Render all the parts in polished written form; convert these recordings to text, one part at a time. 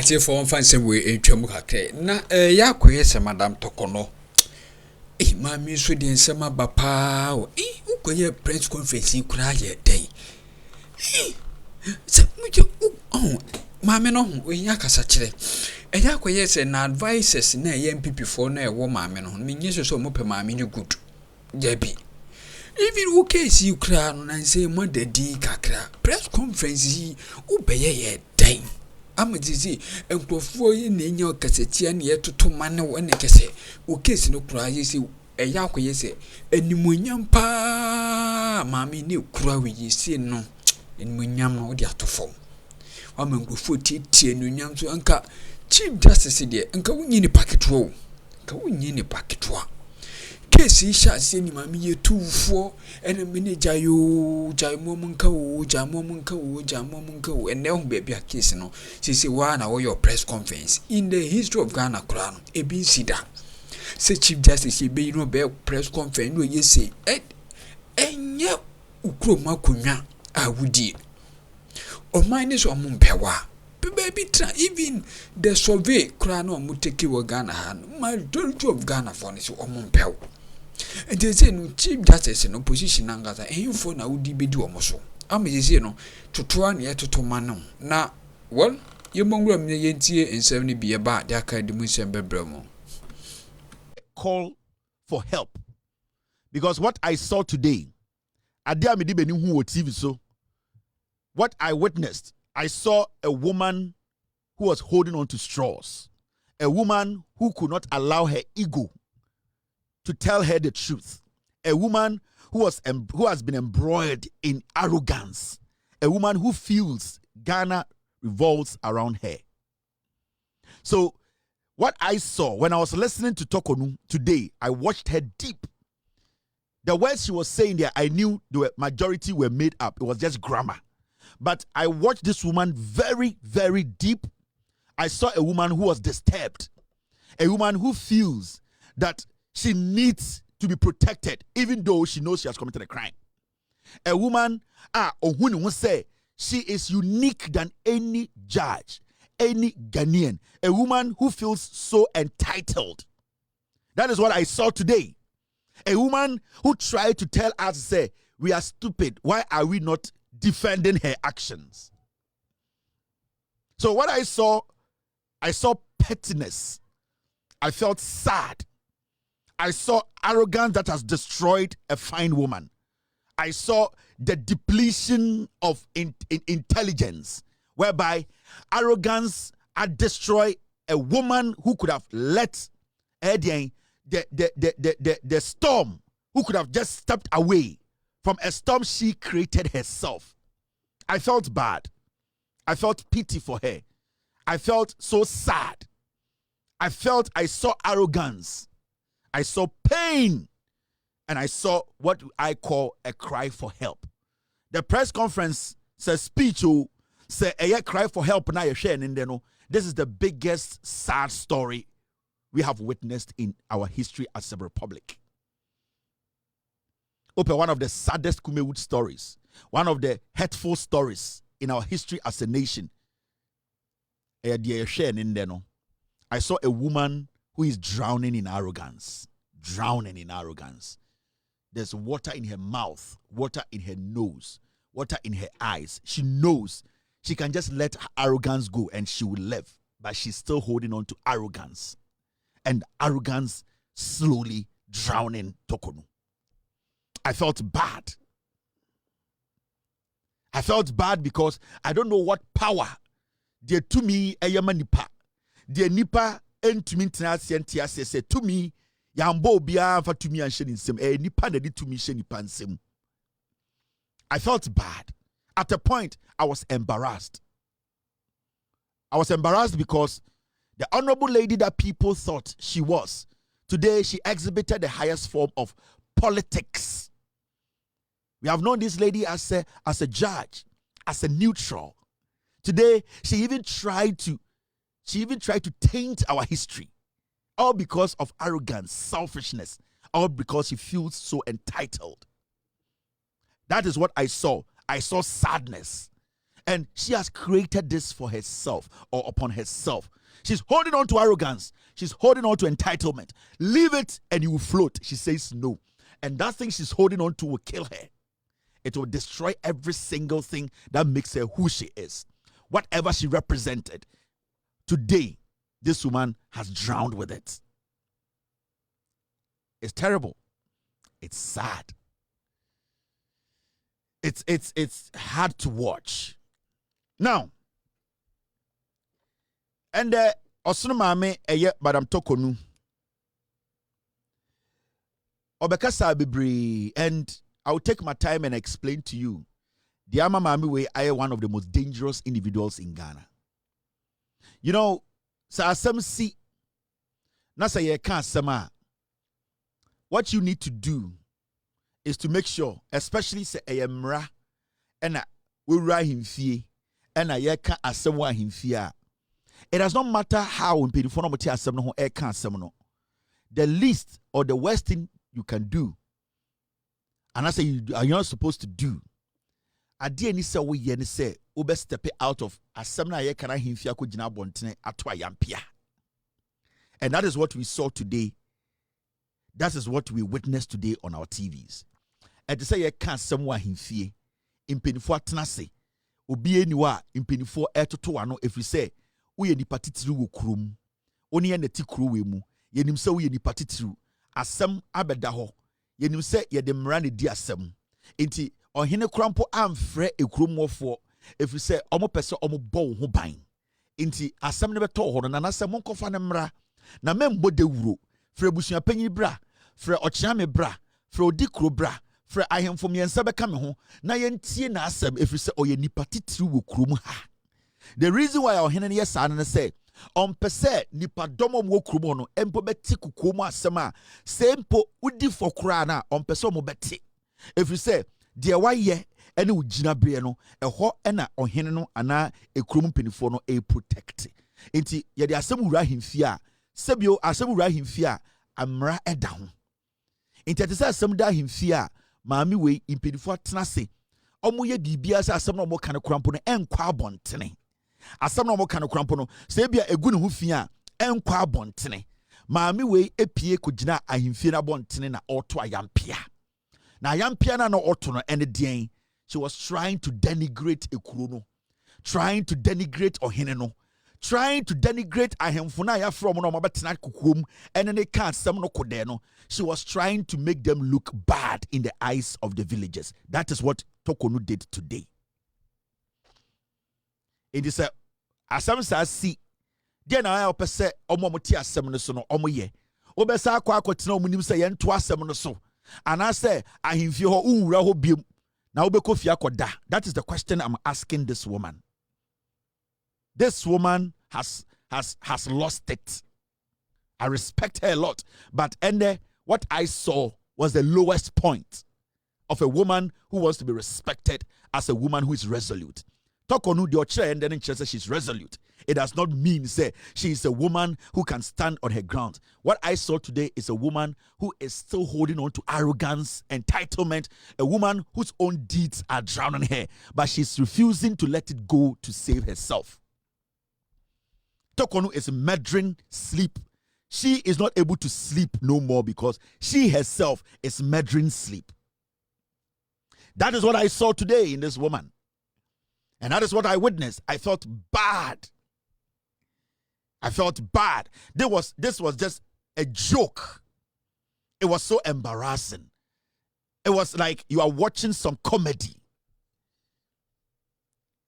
ati for one fancy we entwam kakre na ya koyese madam Torkornoo mami so de nsema ba pa o ukoye press conference kura ye den se mujo mami no ho nya kasa kire ya koyese na advices na ye MPP for na e wo mami no menye so mo pe mami ni good jabi even Kesi kura no na say mo dadi kakra press conference ubeye ye den amadizi enkrofo yi na enye okasetia na yetoto mane wo ne kese o Kesi no kura yesi eya akoyese animonyam pa maami ne kura we yesi no animonyam no de atofo wa mankrofo tie nunyam so anka chief justice de anka wunyi ni paketwo anka wunyi ni paketwa Kesi sha se ni maami yetufo ene manager yo jaimo munka wo ene ho be bia Kesi no sisi wa na wo your press conference in the history of Ghana kura no ebi sida se chief justice be no be press conference no yesi enye ukroma konwa awudi o mine so ompewa baby tra even the survey kura no muteki wo Ghana ha no majority of Ghana for no so ompewa. And they say no chief justice no position angasa ehimfo na wudi bedi omo so ameze no totoa na yetoto mano na well yemongura mne yentie ensem ne bie ba de aka de musem bebramo call for help because what I saw today adia me di beni hu o TV so what I witnessed I saw a woman who was holding on to straws, a woman who could not allow her ego to tell her the truth, a woman who has been embroiled in arrogance, a woman who feels Ghana revolves around her. So what I saw when I was listening to Torkornoo today, I watched her deep. The words she was saying there, I knew the majority were made up. It was just grammar. But I watched this woman very, very deep. I saw a woman who was disturbed, a woman who feels that she needs to be protected, even though she knows she has committed a crime. A woman, who will say she is unique than any judge, any Ghanaian. A woman who feels so entitled. That is what I saw today. A woman who tried to tell us, say, we are stupid. Why are we not defending her actions? So what I saw pettiness. I felt sad. I saw arrogance that has destroyed a fine woman. I saw the depletion of intelligence, whereby arrogance had destroyed a woman who could have let the storm, who could have just stepped away from a storm she created herself. I felt bad. I felt pity for her. I felt so sad. I saw arrogance. I saw pain, and I saw what I call a cry for help. The press conference says speech say a cry for help na no. This is the biggest sad story we have witnessed in our history as a republic. One of the saddest Kumewood stories, one of the hurtful stories in our history as a nation. I saw a woman who is drowning in arrogance. Drowning in arrogance. There's water in her mouth, water in her nose, water in her eyes. She knows she can just let her arrogance go and she will live. But she's still holding on to arrogance. And arrogance slowly drowning Torkornoo. I felt bad. I felt bad because I don't know what power they to me a nipa. The nipa entumi ntena say to me yambo bia fa to me and shen nsem nipa na di to me shen nipa nsem. I felt bad. At a point I was embarrassed. I was embarrassed because the honorable lady that people thought she was, today she exhibited the highest form of politics. We have known this lady as a judge, as a neutral. Today she even tried to taint our history, all because of arrogance, selfishness, all because she feels so entitled. That is what I saw. I saw sadness. And she has created this for herself or upon herself. She's holding on to arrogance. She's holding on to entitlement. Leave it and you will float. She says no. And that thing she's holding on to will kill her. It will destroy every single thing that makes her who she is. Whatever she represented. Today, this woman has drowned with it. It's terrible. It's sad. It's hard to watch. Now, and Osunu Mame eye Madam Torkornoo. Obekasa bebree, and I will take my time and explain to you. The Ama Mame way I one of the most dangerous individuals in Ghana. You know, sa asem si na sa ye kan asem a, what you need to do is to make sure, especially say mra and we ra himfie and ye kan asem wa himfie. It does not matter how impedifo no moti asem no ho e kan asem no. The least or the worst thing you can do, and I say you're not supposed to do, ade ani say we ye ni say ube step out of asem na ye kan himfie ko gina bontene ato ayampia. And that is what we saw today. That is what we witnessed today on our TVs. And to say you can't somewhere himfie, impedifo atenase, obi eniwa impedifo etoto ano if we say we ni patitiru wo krom, oni ye neti kro we mu, yenim se we ni patitiru, asem abeda ho, yenim se ye de mra ne di asem. Enti ohene krampo amfre ekromwofo if we say omo pese omo bo ho ban. Enti asem ne beto ho no na asem nkofa ne mra, na membo de wuro, fre busua panyi bra, fre ochiame bra, fre odi kro bra, fre ahemfo miensa beka me ho, na yentie na asem if we say oye nipa titiri wo krom ha. The reason why our hene yes and say on pese nipa domo wo krom no empo beti kukom asem a sempo udi for kra na on pese mo beti. If we say dear why ye ene ugina bre no eho ena ohene no ana ekrom penifo no e protect. Enti ye de asem wura himfie a sebio asem wura himfie a amra eda ho. Enti ate say asem da himfie a maami we impedifo atenase omo ye bibia say asem no mo kan krampo no enkwa abontene. Asem no mo kan krampo no say bia egu ne ho fi a enkwa abontene. Maami we epie kogina ahimfie na abontene na auto ayampia. Na ayampia na no auto no ene den. She was trying to denigrate ekuro no, trying to denigrate ohene no, trying to denigrate ahemfo na ya from no mabetena kukum ene ne kan asem no kode no. She was trying to make them look bad in the eyes of the villagers. That is what Torkornoo did today. It is a asem sa si de na ya opese omo moti asem no so no omo ye obesa akwa akotena omunim se ye nto asem no so ana se ahimfie ho uwura ho biem na obeko fia koda. That is the question I'm asking this woman. This woman has lost it. I respect her a lot, but what I saw was the lowest point of a woman who wants to be respected as a woman who is resolute. Torkornoo the oche and then says she's resolute. It does not mean say she is a woman who can stand on her ground. What I saw today is a woman who is still holding on to arrogance, entitlement, a woman whose own deeds are drowning her, but she's refusing to let it go to save herself. Torkornoo is murdering sleep. She is not able to sleep no more because she herself is murdering sleep. That is what I saw today in this woman. And that is what I witnessed. I felt bad. I felt bad. This was just a joke. It was so embarrassing. It was like you are watching some comedy.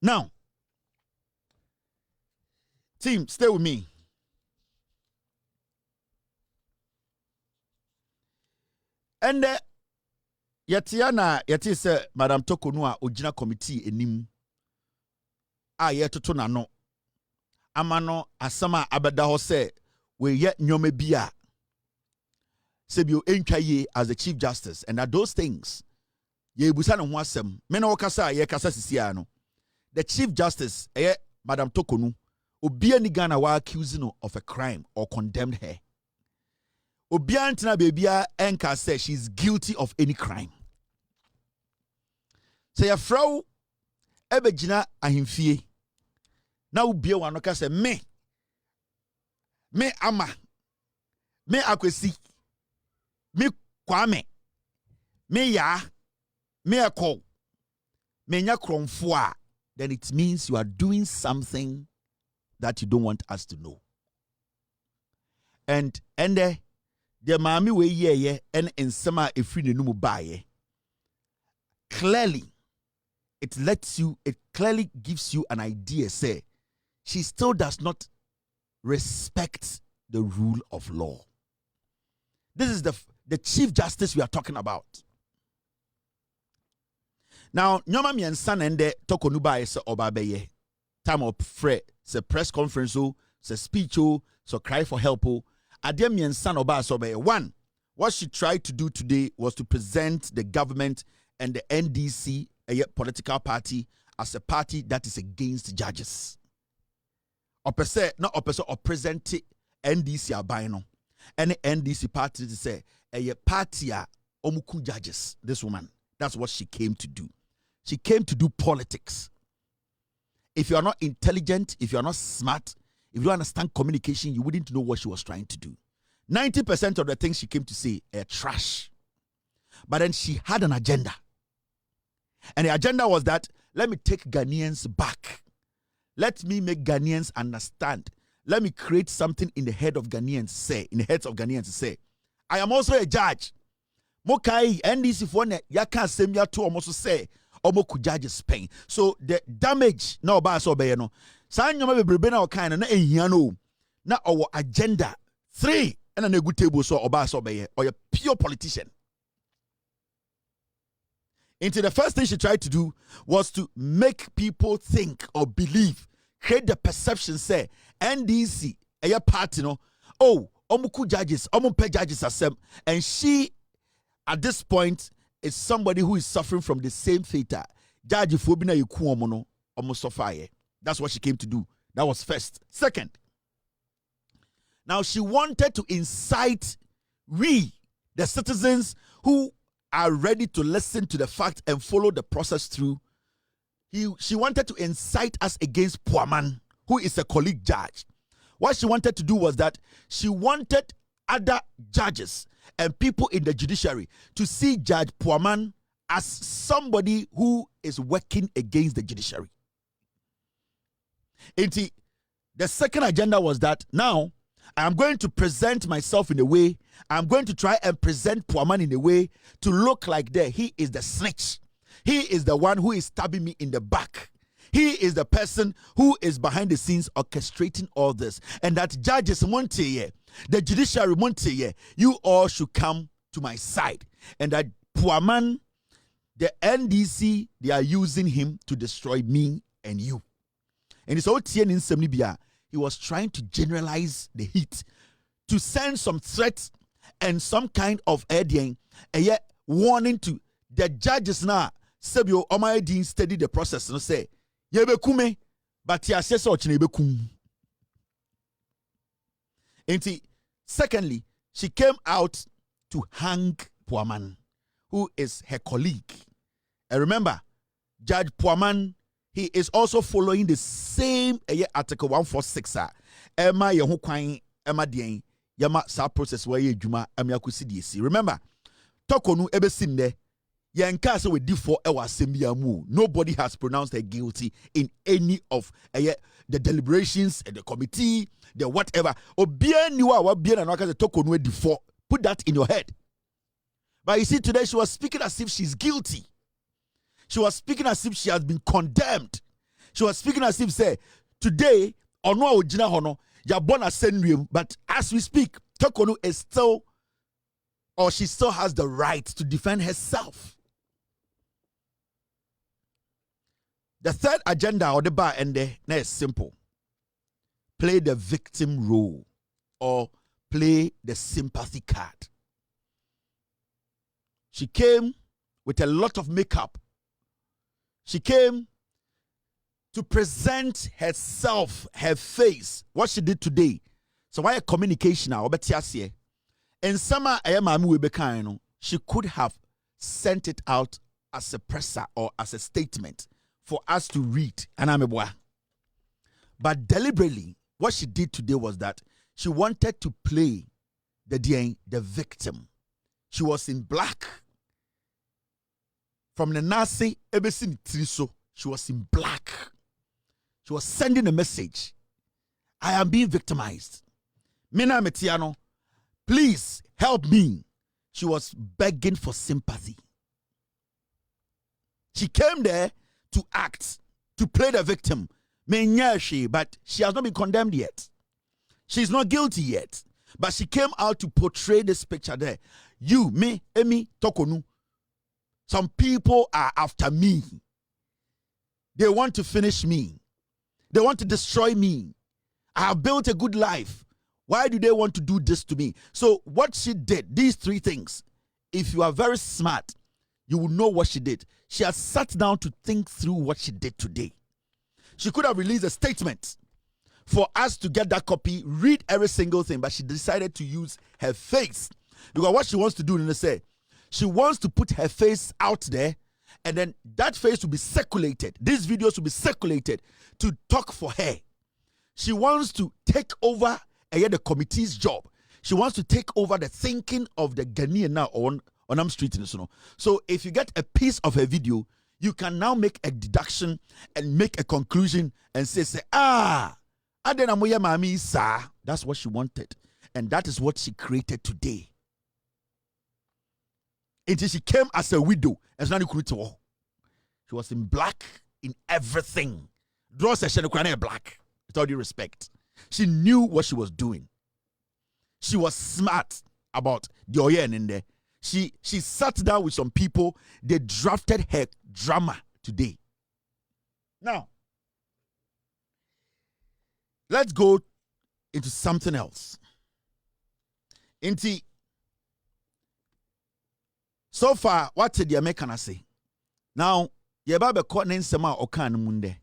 Now, team, stay with me. And yeti se Madam Torkornoo a ogina committee enim a yetoto na no amano asama abeda ho se we ye nyome bia sebio entwaye as the Chief Justice, and that those things ye busa no ho asem me na wokasa ye kasa sisia no the Chief Justice Madam Torkornoo obia ni Ghana wa accusing no of a crime or condemned her. Obia ntina bebia enka say she's guilty of any crime. Say a frau ebegina ahimfie na ubie wano ka se me ama me Akwesi me Kwame me ya me ekọ me nya kromfo a, then it means you are doing something that you don't want us to know. And the mami we ye and ensema efri ne numu baye. Clearly, it clearly gives you an idea, say, she still does not respect the rule of law. This is the Chief Justice we are talking about. Now, nyoma miensa nende Torkornoo ba se obabeye. Time of se press conference se speech so cry for help Adem miensa no ba so obeye. One, what she tried to do today was to present the government and the NDC, a political party, as a party that is against judges. Opese not opese or present NDC abino. Any NDC party to say a party omuku judges. This woman, that's what she came to do. She came to do politics. If you are not intelligent, if you are not smart, if you don't understand communication, you wouldn't know what she was trying to do. 90% of the things she came to say are trash. But then she had an agenda. And the agenda was that, let me take Ghanaians back. Let me make Ghanaians understand. Let me create something in the head of Ghanaians say, I am also a judge. Mokai NDC for ne yaka semya to almost say omoku judges pain. So the damage na oba so be no. Sa nyoma bebrebe na okan na ehia no. Na our agenda 3 and a good table so oba so be or a pure politician. Into the first thing she tried to do was to make people think or believe, create the perception, say, NDC, a party, no, oh, omuku judges, omumpe judges asem, and she, at this point, is somebody who is suffering from the same fate. Judge Fobina Yukuomono, Omosofaye. That's what she came to do. That was first. Second, now she wanted to incite we, the citizens who are ready to listen to the fact and follow the process through. She wanted to incite us against Poaman, who is a colleague judge. What she wanted to do was that she wanted other judges and people in the judiciary to see Judge Poaman as somebody who is working against the judiciary. And the second agenda was that now I'm going to present myself in a way, I'm going to try and present Poaman in a way to look like he is the snitch. He is the one who is stabbing me in the back. He is the person who is behind the scenes orchestrating all this. And that judges Monte, the judiciary Monte, you all should come to my side. And that Poaman, the NDC, they are using him to destroy me and you. And it's all TN in Semnibia. He was trying to generalize the heat, to send some threats and some kind of warning to the judges now. Sebio Omaedin study the process and say, Yebekume, but Yasesa Ochnebekum. And secondly, she came out to hang Poaman, who is her colleague. And remember, Judge Poaman, he is also following the same article 146. Emma Yahukwain, Emma Dien, Yama sa process where ye Juma Amiakusi. Remember, Torkornoo ebesinde, Yankasa with D4 Ewa Sembiamu. Nobody has pronounced her guilty in any of the deliberations, the committee, the whatever. Obia niwa wa bien and waka Torkornoo D4. Put that in your head. But you see, today she was speaking as if she's guilty. She was speaking as if she has been condemned. She was speaking as if, say, today, Ono Ojina Hono, Yabona Pendream, but as we speak, Torkornoo is still, or she still has the right to defend herself. The third agenda or the bar and is simple. Play the victim role or play the sympathy card. She came with a lot of makeup. She came to present herself, her face, what she did today. So why a communication now? And summer she could have sent it out as a presser or as a statement for us to read. But deliberately, what she did today was that she wanted to play the victim. She was in black. From the Nazi, everything Triso, she was in black. She was sending a message. I am being victimized. Mina Metiano, please help me. She was begging for sympathy. She came there to act, to play the victim. But she has not been condemned yet. She's not guilty yet. But she came out to portray this picture there. You, me, Emi, Torkornoo. Some people are after me. They want to finish me. They want to destroy me. I have built a good life. Why do they want to do this to me? So what she did, these three things, if you are very smart, you will know what she did. She has sat down to think through what she did today. She could have released a statement for us to get that copy, read every single thing, but she decided to use her face. Because what she wants to do, she wants to put her face out there, and then that face will be circulated. These videos will be circulated to talk for her. She wants to take over the committee's job. She wants to take over the thinking of the Ghanaian now on Am Street. So if you get a piece of her video, you can now make a deduction and make a conclusion and say, that's what she wanted. And that is what she created today. Until she came as a widow. She was in black in everything. Draw session black. With all due respect. She knew what she was doing. She was smart about the Oyen in there. She sat down with some people. They drafted her drama today. Now, let's go into something else. So far, what did the American say? Now, Yebabe Kotnen Sema Okan Munde.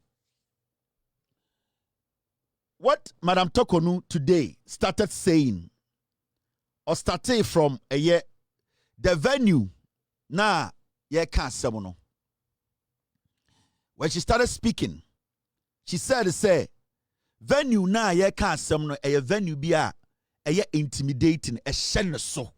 What Madame Torkornoo today started saying, or started from a year, the venue, na ye can't semono. When she started speaking, she said, venue na ye can't semono, a venue be a intimidating, a shen so.